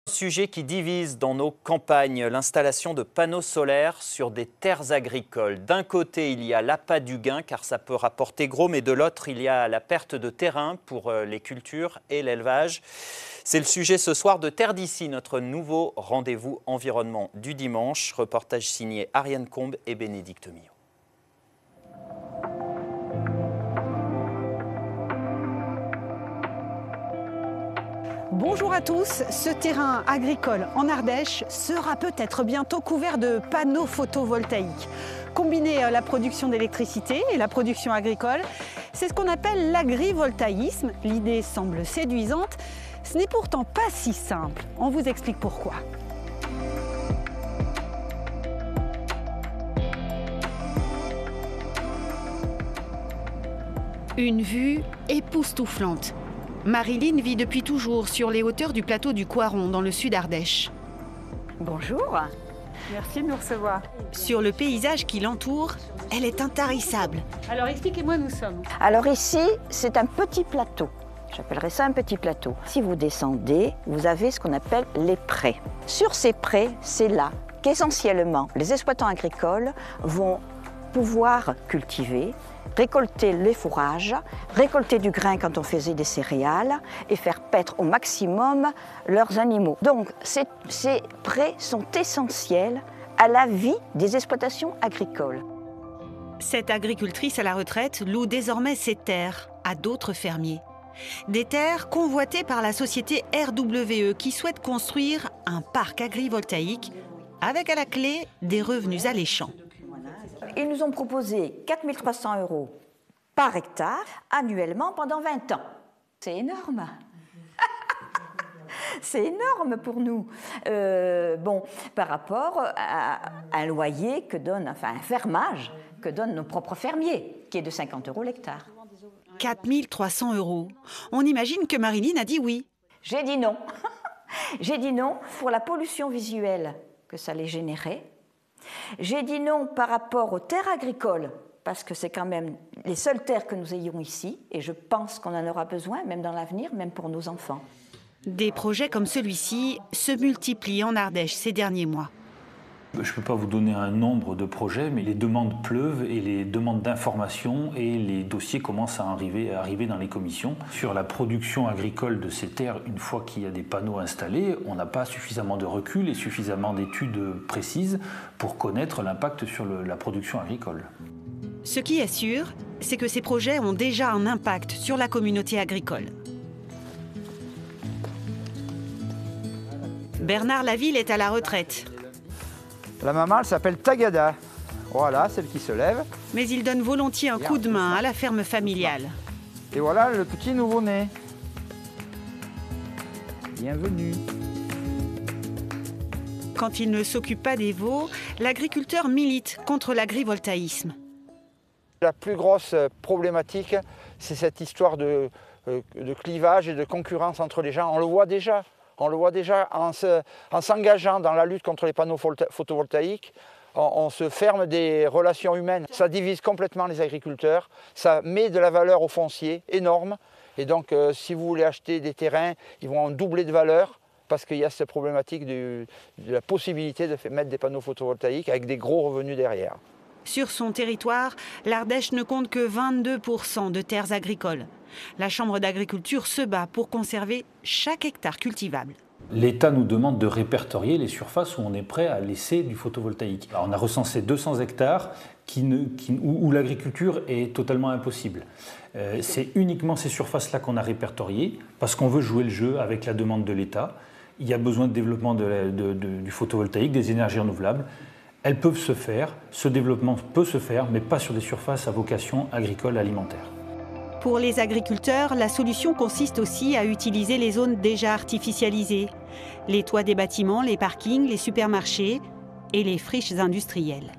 Sujet qui divise dans nos campagnes, l'installation de panneaux solaires sur des terres agricoles. D'un côté, il y a l'appât du gain car ça peut rapporter gros, mais de l'autre, il y a la perte de terrain pour les cultures et l'élevage. C'est le sujet ce soir de Terre d'ici, notre nouveau rendez-vous environnement du dimanche. Reportage signé Ariane Combe et Bénédicte Millot. Bonjour à tous, ce terrain agricole en Ardèche sera peut-être bientôt couvert de panneaux photovoltaïques. Combiner la production d'électricité et la production agricole, c'est ce qu'on appelle l'agrivoltaïsme. L'idée semble séduisante, ce n'est pourtant pas si simple. On vous explique pourquoi. Une vue époustouflante. Marilyn vit depuis toujours sur les hauteurs du plateau du Coiron, dans le sud Ardèche. Bonjour, merci de nous recevoir. Sur le paysage qui l'entoure, elle est intarissable. Alors expliquez-moi où nous sommes. Alors ici, c'est un petit plateau. J'appellerais ça un petit plateau. Si vous descendez, vous avez ce qu'on appelle les prés. Sur ces prés, c'est là qu'essentiellement les exploitants agricoles vont pouvoir cultiver, récolter les fourrages, récolter du grain quand on faisait des céréales et faire paître au maximum leurs animaux. Donc ces prés sont essentiels à la vie des exploitations agricoles. Cette agricultrice à la retraite loue désormais ses terres à d'autres fermiers. Des terres convoitées par la société RWE qui souhaite construire un parc agrivoltaïque avec à la clé des revenus alléchants. Ils nous ont proposé 4 300 € par hectare annuellement pendant 20 ans. C'est énorme. C'est énorme pour nous. Par rapport à un loyer que donne, enfin un fermage que donnent nos propres fermiers, qui est de 50 € l'hectare. 4 300 €. On imagine que Marilyn a dit oui. J'ai dit non. J'ai dit non pour la pollution visuelle que ça allait générer. J'ai dit non par rapport aux terres agricoles, parce que c'est quand même les seules terres que nous ayons ici, et je pense qu'on en aura besoin, même dans l'avenir, même pour nos enfants. Des projets comme celui-ci se multiplient en Ardèche ces derniers mois. Je ne peux pas vous donner un nombre de projets, mais les demandes pleuvent et les demandes d'information et les dossiers commencent à arriver dans les commissions. Sur la production agricole de ces terres, une fois qu'il y a des panneaux installés, on n'a pas suffisamment de recul et suffisamment d'études précises pour connaître l'impact sur la production agricole. Ce qui est sûr, c'est que ces projets ont déjà un impact sur la communauté agricole. Bernard Laville est à la retraite. La maman, elle s'appelle Tagada. Voilà, celle qui se lève. Mais il donne volontiers un coup de main à la ferme familiale. Et voilà le petit nouveau-né. Bienvenue. Quand il ne s'occupe pas des veaux, l'agriculteur milite contre l'agrivoltaïsme. La plus grosse problématique, c'est cette histoire de clivage et de concurrence entre les gens. On le voit déjà. On le voit déjà en s'engageant dans la lutte contre les panneaux photovoltaïques, on se ferme des relations humaines. Ça divise complètement les agriculteurs, ça met de la valeur au foncier énorme. Et donc si vous voulez acheter des terrains, ils vont en doubler de valeur parce qu'il y a cette problématique de la possibilité de mettre des panneaux photovoltaïques avec des gros revenus derrière. Sur son territoire, l'Ardèche ne compte que 22% de terres agricoles. La Chambre d'agriculture se bat pour conserver chaque hectare cultivable. L'État nous demande de répertorier les surfaces où on est prêt à laisser du photovoltaïque. Alors on a recensé 200 hectares où l'agriculture est totalement impossible. C'est uniquement ces surfaces-là qu'on a répertoriées parce qu'on veut jouer le jeu avec la demande de l'État. Il y a besoin de développement du photovoltaïque, des énergies renouvelables. Elles peuvent se faire, ce développement peut se faire, mais pas sur des surfaces à vocation agricole alimentaire. Pour les agriculteurs, la solution consiste aussi à utiliser les zones déjà artificialisées, les toits des bâtiments, les parkings, les supermarchés et les friches industrielles.